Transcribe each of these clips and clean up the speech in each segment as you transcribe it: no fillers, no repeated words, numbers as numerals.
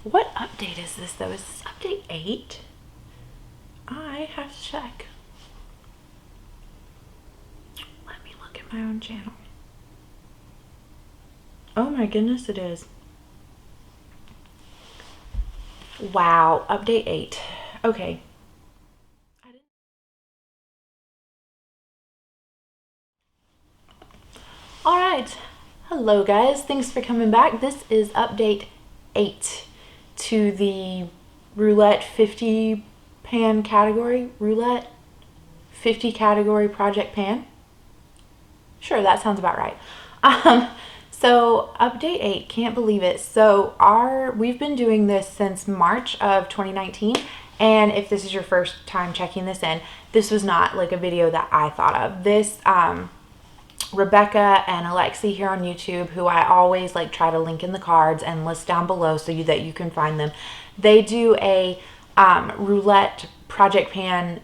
What update is this though? Is this update 8? I have to check. Let me look at my own channel. Oh my goodness, it is. Wow, update 8. Okay. All right. Hello guys, thanks for coming back. This is update 8 to the Roulette 50 pan category. Roulette 50 category project pan. Sure, that sounds about right. So update 8, can't believe it. So we've been doing this since March of 2019. And if this is your first time checking this in, this was not like a video that I thought of. This, Rebecca and Alexi here on YouTube, who I always like try to link in the cards and list down below so that you can find them. They do a Roulette project pan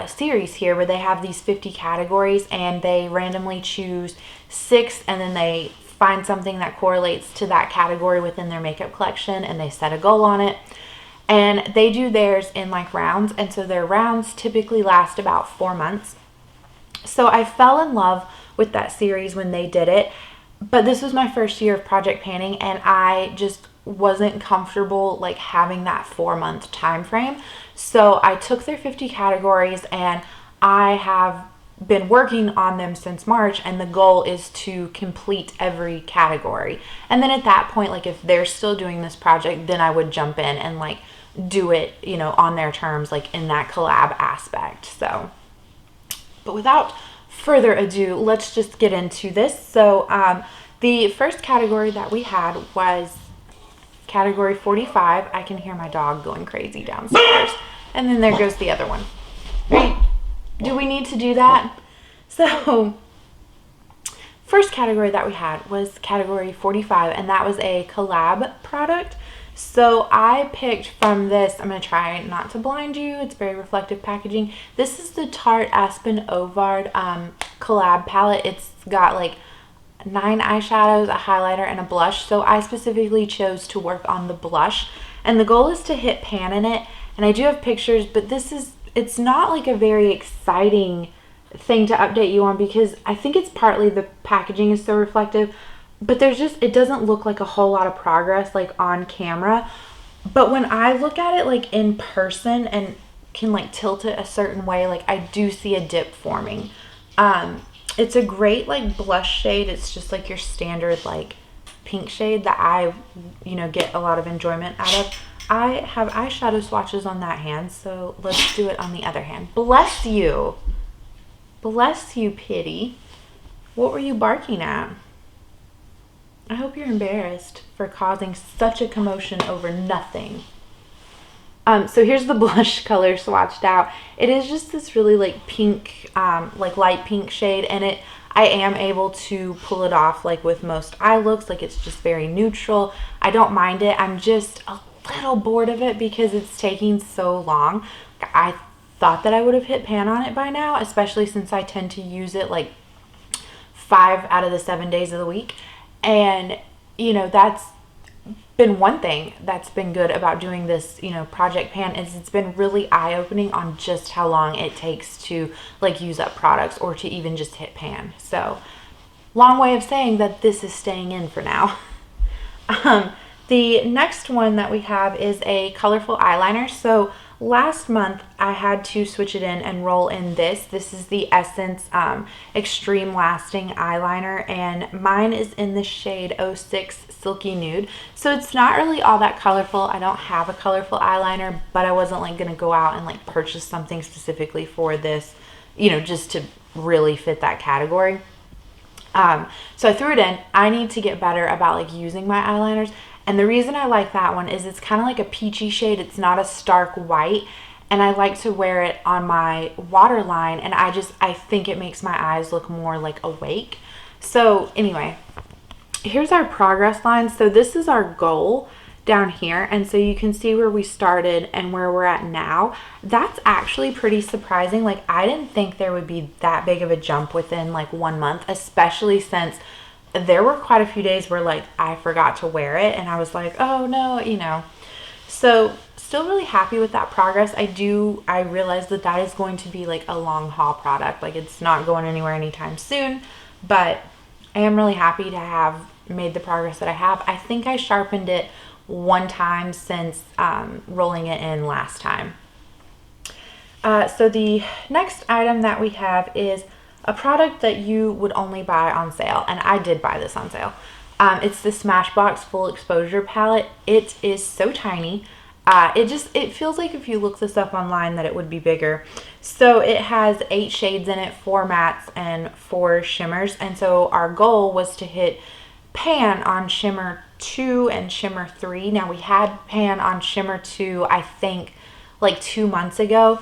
series here where they have these 50 categories and they randomly choose 6 and then they find something that correlates to that category within their makeup collection and they set a goal on it. And they do theirs in like rounds, and so their rounds typically last about 4 months. So I fell in love with that series when they did it, but this was my first year of project panning and I just wasn't comfortable like having that 4-month time frame. So I took their 50 categories and I have been working on them since March, and the goal is to complete every category. And then at that point, like if they're still doing this project, then I would jump in and like do it, you know, on their terms, like in that collab aspect. So, but without further ado, let's just get into this. So the first category that we had was category 45. I can hear my dog going crazy downstairs. And then there goes the other one. Right? Do we need to do that? So first category that we had was category 45, and that was a collab product. So I picked from this, I'm going to try not to blind you, it's very reflective packaging. This is the TartexAspyn Ovard collab palette. It's got like 9 eyeshadows, a highlighter, and a blush. So I specifically chose to work on the blush, and the goal is to hit pan in it. And I do have pictures, but it's not like a very exciting thing to update you on because I think it's partly the packaging is so reflective. But it doesn't look like a whole lot of progress like on camera. But when I look at it like in person and can like tilt it a certain way, like I do see a dip forming. It's a great like blush shade. It's just like your standard like pink shade that I, you know, get a lot of enjoyment out of. I have eyeshadow swatches on that hand, so let's do it on the other hand. Bless you. Bless you, Pitty. What were you barking at? I hope you're embarrassed for causing such a commotion over nothing. So here's the blush color swatched out. It is just this really like pink, like light pink shade, and I am able to pull it off like with most eye looks. Like it's just very neutral. I don't mind it. I'm just a little bored of it because it's taking so long. I thought that I would have hit pan on it by now, especially since I tend to use it like 5 out of the 7 days of the week. And, you know, that's been one thing that's been good about doing this, you know, project pan is it's been really eye-opening on just how long it takes to like use up products or to even just hit pan. So long way of saying that this is staying in for now. The next one that we have is a colorful eyeliner. So last month I had to switch it in and roll in this. This is the Essence Extreme Lasting Eyeliner, and mine is in the shade 06 Silky Nude. So it's not really all that colorful. I don't have a colorful eyeliner, but I wasn't like gonna go out and like purchase something specifically for this, you know, just to really fit that category. So I threw it in. I need to get better about like using my eyeliners. And the reason I like that one is it's kind of like a peachy shade. It's not a stark white. And I like to wear it on my waterline. And I think it makes my eyes look more like awake. So anyway, here's our progress line. So this is our goal down here. And so you can see where we started and where we're at now. That's actually pretty surprising. Like I didn't think there would be that big of a jump within like 1 month, especially since there were quite a few days where like I forgot to wear it and I was like, oh no, you know. So still really happy with that progress. I realized that that is going to be like a long haul product. Like it's not going anywhere anytime soon, but I am really happy to have made the progress that I have. I think I sharpened it one time since rolling it in last time. So the next item that we have is a product that you would only buy on sale, and I did buy this on sale. It's the Smashbox Full Exposure Palette. It is so tiny. It feels like if you look this up online that it would be bigger. So it has 8 shades in it, 4 mattes and 4 shimmers. And so our goal was to hit pan on Shimmer 2 and Shimmer 3. Now we had pan on Shimmer 2, I think like 2 months ago.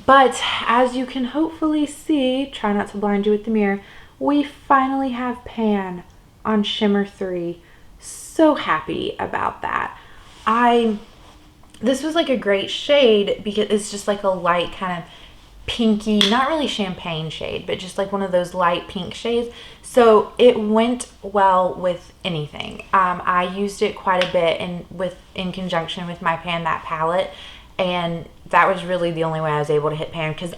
But as you can hopefully see, try not to blind you with the mirror, we finally have pan on Shimmer 3. So happy about that. This was like a great shade because it's just like a light kind of pinky, not really champagne shade, but just like one of those light pink shades. So it went well with anything. I used it quite a bit in conjunction with my Pan That palette, and that was really the only way I was able to hit pan, because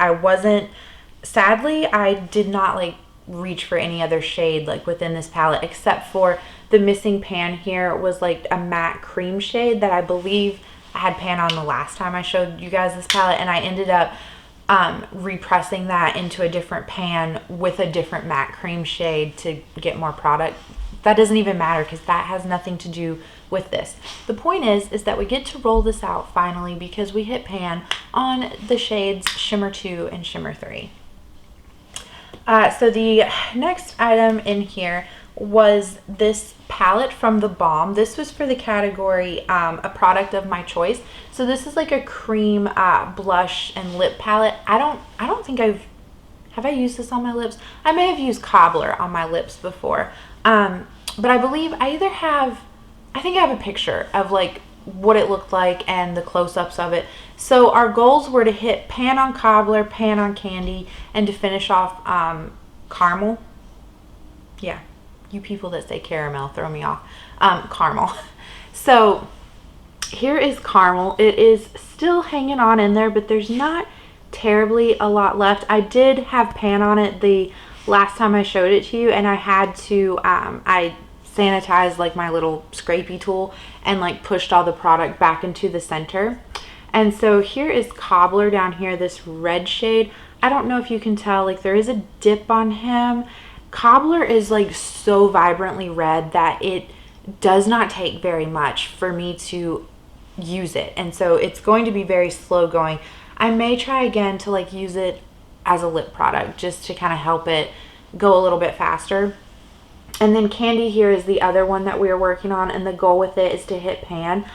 sadly I did not like reach for any other shade like within this palette, except for the missing pan here was like a matte cream shade that I believe I had pan on the last time I showed you guys this palette, and I ended up repressing that into a different pan with a different matte cream shade to get more product. That doesn't even matter because that has nothing to do with this. The point is that we get to roll this out finally because we hit pan on the shades Shimmer 2 and Shimmer 3. So the next item in here was this palette from theBalm. This was for the category a product of my choice. So this is like a cream blush and lip palette. I don't think have I used this on my lips? I may have used Cobbler on my lips before. But I believe I think I have a picture of like what it looked like and the close-ups of it. So our goals were to hit pan on Cobbler, pan on Candy, and to finish off caramel. Yeah, you people that say caramel throw me off. Caramel. So here is caramel. It is still hanging on in there, but there's not terribly a lot left. I did have pan on it the last time I showed it to you, and I had to I sanitized like my little scrapey tool and like pushed all the product back into the center. And so here is Cobbler down here, this red shade. I don't know if you can tell, like there is a dip on him. Cobbler is like so vibrantly red that it does not take very much for me to use it, and so it's going to be very slow going. I may try again to like use it as a lip product just to kind of help it go a little bit faster. And then Candy here is the other one that we are working on, and the goal with it is to hit pan.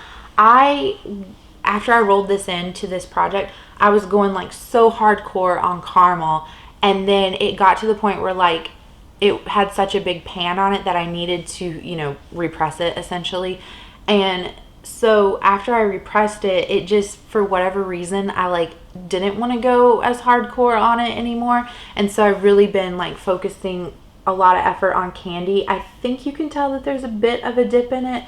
After I rolled this into this project, I was going like so hardcore on caramel, and then it got to the point where like it had such a big pan on it that I needed to, you know, repress it essentially. And so after I repressed it, it just, for whatever reason, I like didn't want to go as hardcore on it anymore. And so I've really been like focusing a lot of effort on Candy. I think you can tell that there's a bit of a dip in it.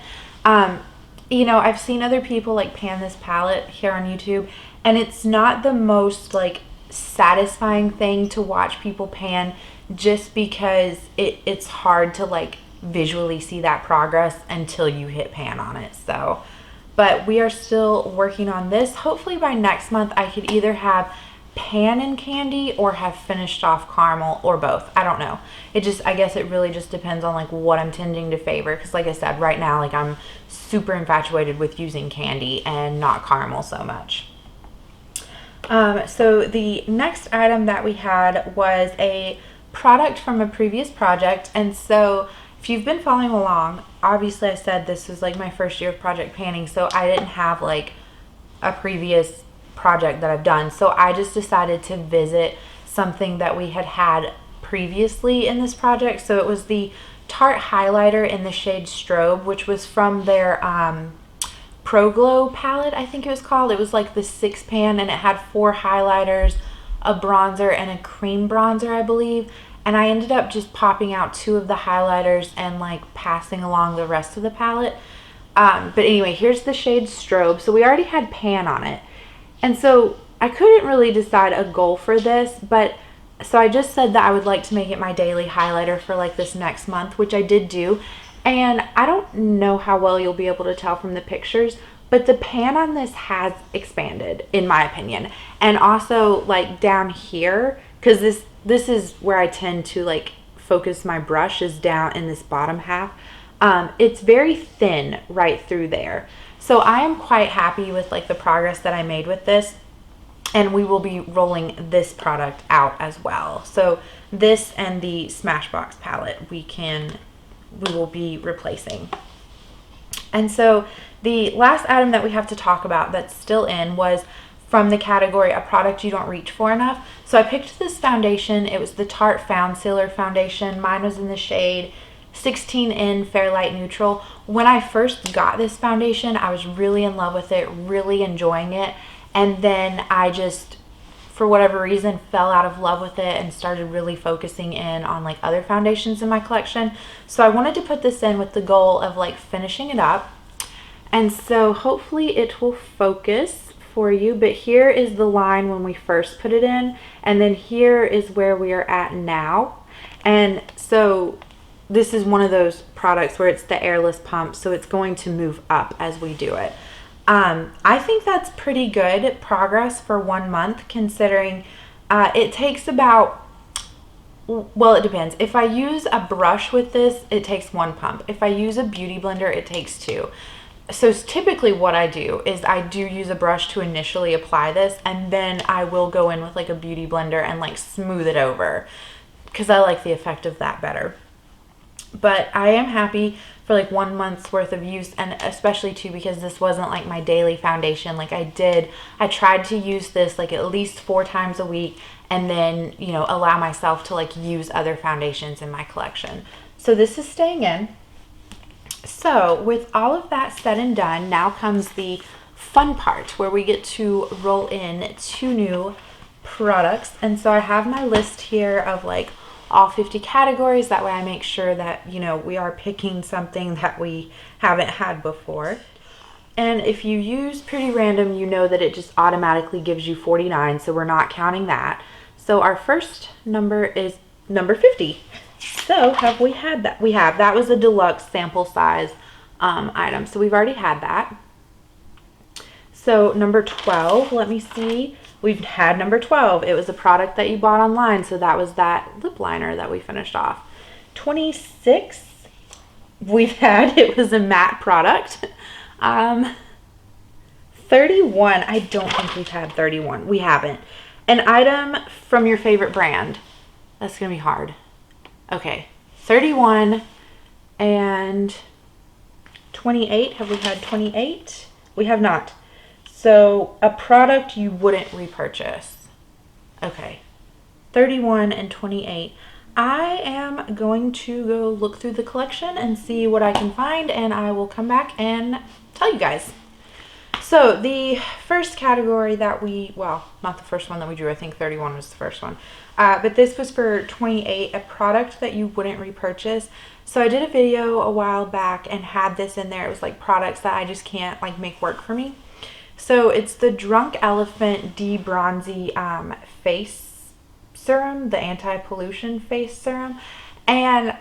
You know, I've seen other people like pan this palette here on YouTube, and it's not the most like satisfying thing to watch people pan, just because it's hard to like visually see that progress until you hit pan on it. So, but we are still working on this. Hopefully by next month I could either have pan and Candy or have finished off caramel, or both. I don't know. I guess it really just depends on like what I'm tending to favor, because like I said, right now like I'm super infatuated with using Candy and not caramel so much. So the next item that we had was a product from a previous project. And so if you've been following along, obviously I said this was like my first year of project panning, so I didn't have like a previous project that I've done. So I just decided to visit something that we had previously in this project. So it was the Tarte Highlighter in the shade Strobe, which was from their Pro Glow palette, I think it was called. It was like the 6-pan, and it had 4 highlighters, a bronzer, and a cream bronzer, I believe. And I ended up just popping out 2 of the highlighters and like passing along the rest of the palette. But anyway, here's the shade Strobe. So we already had Pan on it. And so I couldn't really decide a goal for this, but so I just said that I would like to make it my daily highlighter for like this next month, which I did do. And I don't know how well you'll be able to tell from the pictures, but the pan on this has expanded, in my opinion. And also like down here, because this is where I tend to like focus my brush, is down in this bottom half. It's very thin right through there. So I am quite happy with like the progress that I made with this. And we will be rolling this product out as well. So this and the Smashbox palette we will be replacing. And so the last item that we have to talk about that's still in was from the category a product you don't reach for enough. So I picked this foundation. It was the Tarte Found Sealer foundation. Mine was in the shade 16N Fair Light Neutral. When I first got this foundation, I was really in love with it, really enjoying it. And then I just, for whatever reason, fell out of love with it and started really focusing in on like other foundations in my collection. So I wanted to put this in with the goal of like finishing it up. And so hopefully it will focus for you. But here is the line when we first put it in. And then here is where we are at now. And so this is one of those products where it's the airless pump. So it's going to move up as we do it. I think that's pretty good progress for 1 month, considering it takes about, well, it depends. If I use a brush with this, it takes 1 pump. If I use a beauty blender, it takes 2. So typically what I do is I do use a brush to initially apply this, and then I will go in with like a beauty blender and like smooth it over, because I like the effect of that better. But I am happy for like 1 month's worth of use, and especially too because this wasn't like my daily foundation. Like I tried to use this like at least 4 times a week, and then, you know, allow myself to like use other foundations in my collection. So this is staying in. So with all of that said and done, now comes the fun part where we get to roll in 2 new products. And so I have my list here of like all 50 categories. That way I make sure that, you know, we are picking something that we haven't had before. And if you use Pretty Random, you know that it just automatically gives you 49, so we're not counting that. So our first number is number 50. So have we had that? We have. That was a deluxe sample size item, so we've already had that. So number 12, let me see. We've had number 12. It was a product that you bought online, so that was that lip liner that we finished off. 26, we've had, it was a matte product. 31, I don't think we've had 31. We haven't. An item from your favorite brand. That's gonna be hard. Okay, 31 and 28. Have we had 28? We have not. So a product you wouldn't repurchase. Okay, 31 and 28. I am going to go look through the collection and see what I can find, and I will come back and tell you guys. So the first category that well, not the first one that we drew, I think 31 was the first one. But this was for 28, a product that you wouldn't repurchase. So I did a video a while back and had this in there. It was like products that I just can't like make work for me. So it's the Drunk Elephant De-Bronzy face serum, the anti-pollution face serum. And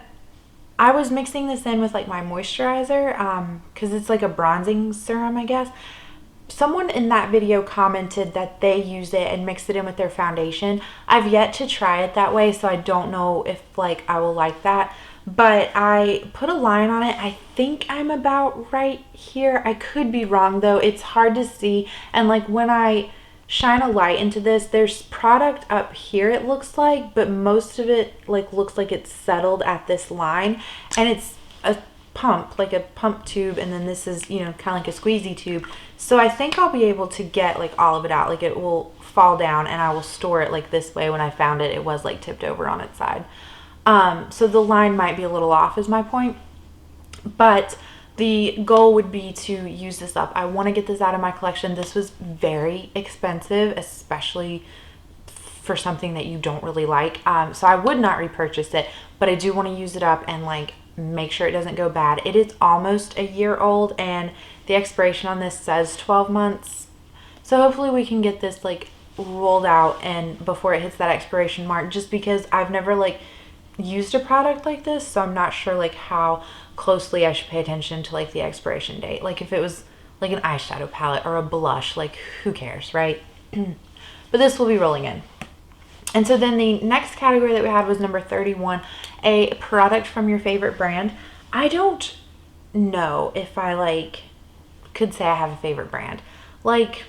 I was mixing this in with like my moisturizer because it's like a bronzing serum, I guess. Someone in that video commented that they used it and mixed it in with their foundation. I've yet to try it that way, so I don't know if like I will like that. But I put a line on it. I think I'm about right here. I could be wrong though. It's hard to see. And like when I shine a light into this, there's product up here it looks like, but most of it like looks like it's settled at this line. And it's a pump, like a pump tube, and then this is, you know, kind of like a squeezy tube. So I think I'll be able to get like all of it out. Like it will fall down and I will store it like this way. When I found it, it was like tipped over on its side. So the line might be a little off is my point, but the goal would be to use this up. I want to get this out of my collection. This was very expensive, especially for something that you don't really like. So I would not repurchase it, but I do want to use it up and like make sure it doesn't go bad. It is almost a year old and the expiration on this says 12 months. So hopefully we can get this like rolled out and before it hits that expiration mark, just because I've never like used a product like this, so I'm not sure like how closely I should pay attention to like the expiration date. Like if it was like an eyeshadow palette or a blush, like who cares, right? But this will be rolling in. And so then the next category that we had was number 31, a product from your favorite brand. I don't know if I like could say I have a favorite brand. Like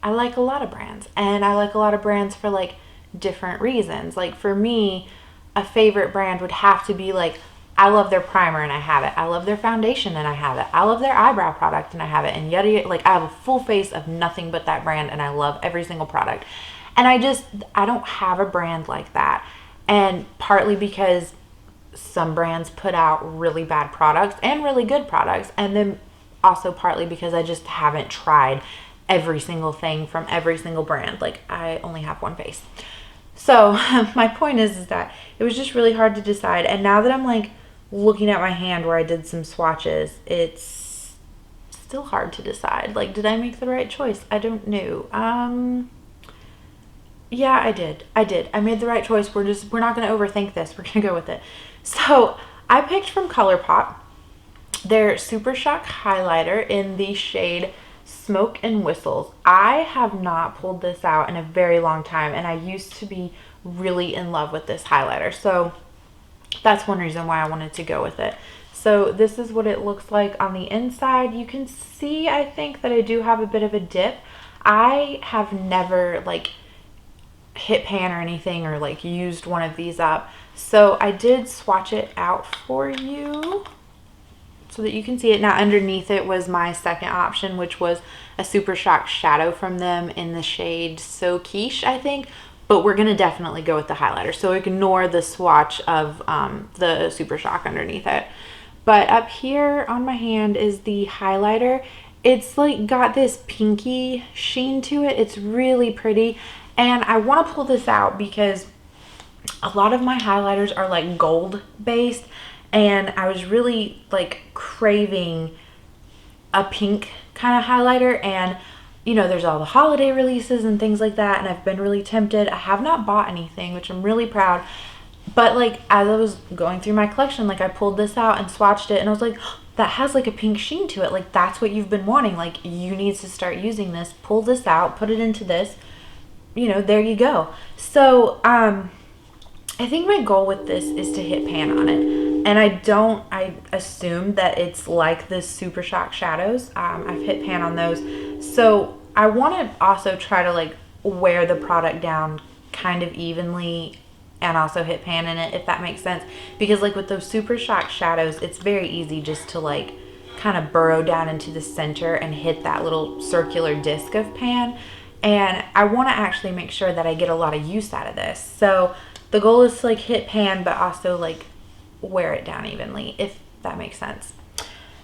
I like a lot of brands, and I like a lot of brands for like different reasons. Like for me, a favorite brand would have to be like, I love their primer and I have it. I love their foundation and I have it. I love their eyebrow product and I have it. And yet, like I have a full face of nothing but that brand and I love every single product. And I don't have a brand like that. And partly because some brands put out really bad products and really good products. And then also partly because I just haven't tried every single thing from every single brand. Like I only have one face. So my point is that it was just really hard to decide. And now that I'm like looking at my hand where I did some swatches, it's still hard to decide. Like, did I make the right choice? I don't know. Yeah, I did. I made the right choice. We're not going to overthink this. We're going to go with it. So I picked from ColourPop their Super Shock highlighter in the shade Smoke and Whistles. I have not pulled this out in a very long time, and I used to be really in love with this highlighter. So that's one reason why I wanted to go with it. So this is what it looks like on the inside. You can see, I think, that I do have a bit of a dip. I have never like hit pan or anything or like used one of these up. So I did swatch it out for you so that you can see it. Now underneath it was my second option, which was a Super Shock shadow from them in the shade So Quiche, I think. But we're gonna definitely go with the highlighter. So ignore the swatch of the Super Shock underneath it. But up here on my hand is the highlighter. It's like got this pinky sheen to it. It's really pretty. And I wanna pull this out because a lot of my highlighters are like gold based. And I was really like craving a pink kind of highlighter, and you know, there's all the holiday releases and things like that, and I've been really tempted. I have not bought anything, which I'm really proud, but like as I was going through my collection, like I pulled this out and swatched it and I was like, oh, that has like a pink sheen to it. Like that's what you've been wanting. Like you need to start using this. Pull this out, put it into this, you know, there you go. So I think my goal with this is to hit pan on it. And I assume that it's like the Super Shock shadows. I've hit pan on those. So I want to also try to like wear the product down kind of evenly and also hit pan in it, if that makes sense. Because like with those Super Shock shadows, it's very easy just to like kind of burrow down into the center and hit that little circular disc of pan. And I want to actually make sure that I get a lot of use out of this. So the goal is to like hit pan, but also like wear it down evenly, if that makes sense.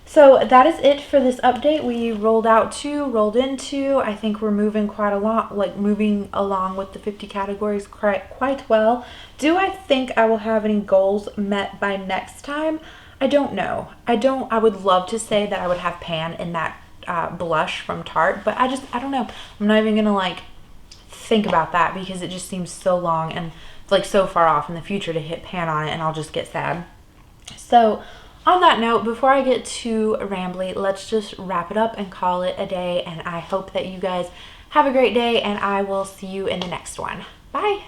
So that is it for this update. We rolled into, I think we're moving quite a lot, like moving along with the 50 categories quite well. Do I think I will have any goals met by next time? I don't know. I would love to say that I would have pan in that blush from Tarte, but I don't know. I'm not even gonna like think about that because it just seems so long and like so far off in the future to hit pan on it, and I'll just get sad. So on that note, before I get too rambly, let's just wrap it up and call it a day. And I hope that you guys have a great day, and I will see you in the next one. Bye.